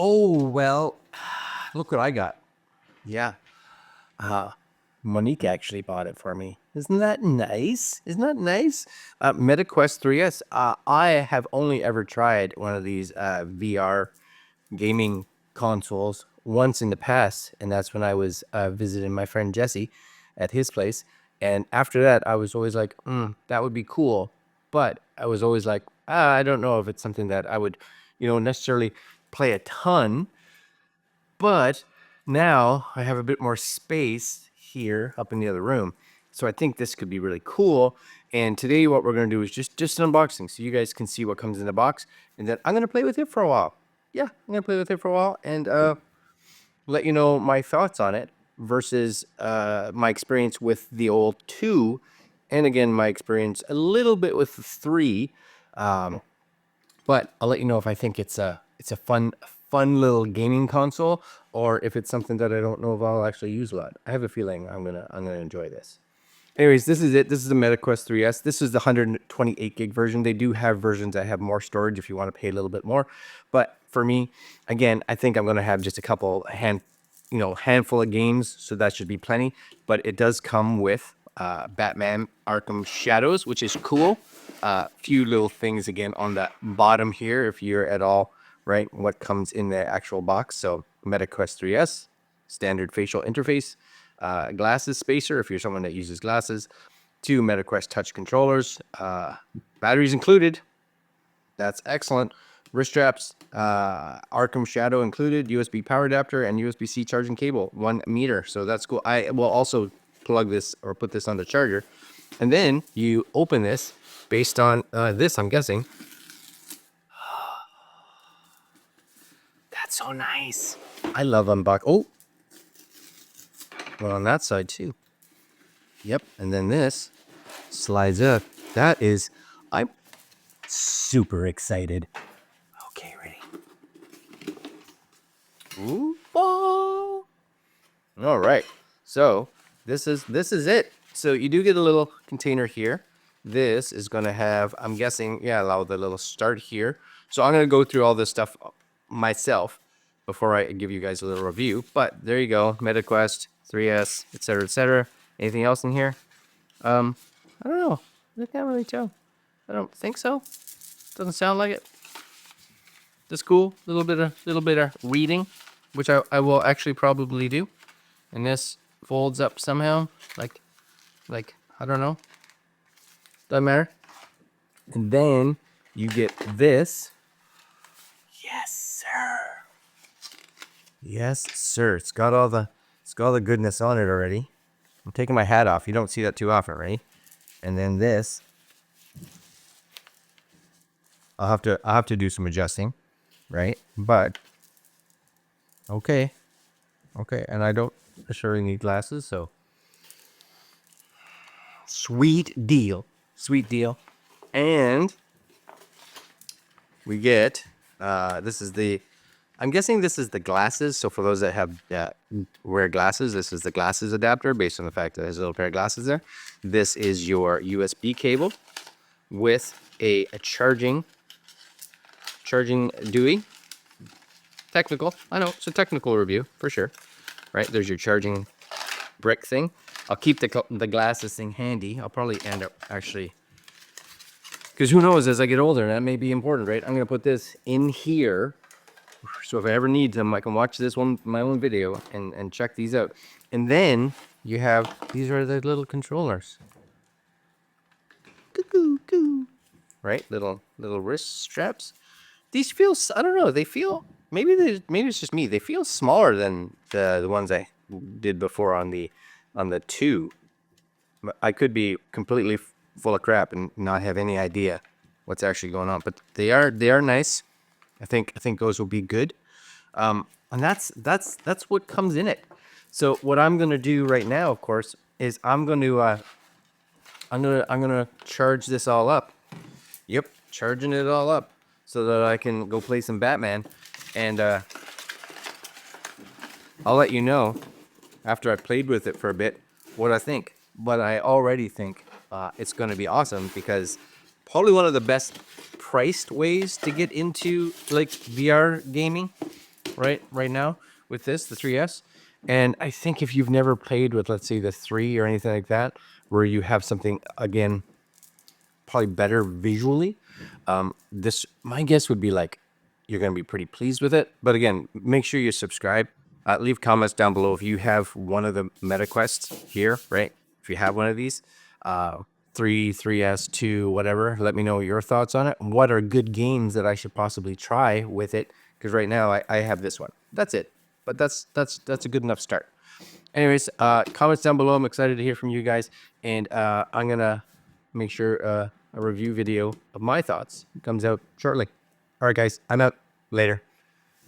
Oh, well, look what I got. Yeah. Monique actually bought it for me. Isn't that nice? Isn't that nice? MetaQuest 3S. I have only ever tried one of these VR gaming consoles once in the past, and that's when I was visiting my friend Jesse at his place. And after that, I was always like, that would be cool. But I was always like, I don't know if it's something that I would, necessarily play a ton. But now I have a bit more space here up in the other room. So I think this could be really cool. And today what we're going to do is just an unboxing so you guys can see what comes in the box. And then I'm going to play with it for a while. Yeah, I'm going to play with it for a while and let you know my thoughts on it versus my experience with the old 2. And again, my experience a little bit with the 3. But I'll let you know if I think it's a fun little gaming console, or if it's something that I don't know if I'll actually use a lot. I have a feeling I'm gonna enjoy this. Anyways, this is it. This is the MetaQuest 3S. This is the 128 gig version. They do have versions that have more storage if you want to pay a little bit more. But for me, again, I think I'm gonna have just a couple handful of games, so that should be plenty. But it does come with Batman Arkham Shadows, which is cool. Few little things again on the bottom here, if you're at all right, what comes in the actual box. So MetaQuest 3S, standard facial interface, glasses spacer if you're someone that uses glasses, 2 MetaQuest touch controllers, batteries included. That's excellent. Wrist straps, Arkham Shadow included, USB power adapter, and USB-C charging cable, 1 meter. So that's cool. I will also plug this or put this on the charger. And then you open this based on this, I'm guessing. That's so nice. I love unbox. Oh, well, on that side too. Yep. And then this slides up. I'm super excited. Okay, ready. Ooh, ball. All right. So this is it. So you do get a little container here. This is going to have, I'm guessing, yeah, allow the little start here. So I'm going to go through all this stuff myself before I give you guys a little review. But there you go, MetaQuest 3S, etc., etc. Anything else in here? I don't know. I can't really tell. I don't think so. Doesn't sound like it. That's cool. Little bit of reading, which I will actually probably do. And this folds up somehow, like I don't know. Doesn't matter. And then you get this. Yes, sir. Yes, sir. It's got all the goodness on it already. I'm taking my hat off. You don't see that too often, right? And then this. I'll have to do some adjusting, right? But okay. Okay, and I don't necessarily need glasses, so sweet deal. Sweet deal. And we get this is the, I'm guessing this is the glasses. So for those that have wear glasses, this is the glasses adapter based on the fact that there's a little pair of glasses there. This is your USB cable with a charging Dewey. Technical. I know, it's a technical review for sure. Right, there's your charging brick thing. I'll keep the glasses thing handy. I'll probably end up actually, because who knows, as I get older, that may be important, right? I'm gonna put this in here, so if I ever need them, I can watch this one, my own video, and check these out. And then you have, these are the little controllers. Coo. Right, little wrist straps. These feel, I don't know, they feel, maybe it's just me. They feel smaller than the ones I did before on the 2. I could be completely full of crap and not have any idea what's actually going on, but they are nice. I think those will be good. And that's what comes in it. So what I'm gonna do right now, of course, is I'm gonna charge this all up. Yep, charging it all up so that I can go play some Batman, and I'll let you know after I've played with it for a bit what I think. But I already think it's going to be awesome, because probably one of the best priced ways to get into like VR gaming, right now with this, the 3S. And I think if you've never played with, let's say, the 3 or anything like that, where you have something, again, probably better visually, this, my guess would be like, you're going to be pretty pleased with it. But again, make sure you subscribe. Leave comments down below if you have one of the MetaQuests here, right? If you have one of these, 3, 3S, 2, whatever, let me know your thoughts on it. What are good games that I should possibly try with it? Because right now I have this one. That's it. But that's a good enough start. Anyways, comments down below. I'm excited to hear from you guys. And I'm going to make sure a review video of my thoughts comes out shortly. All right, guys, I'm out. Later.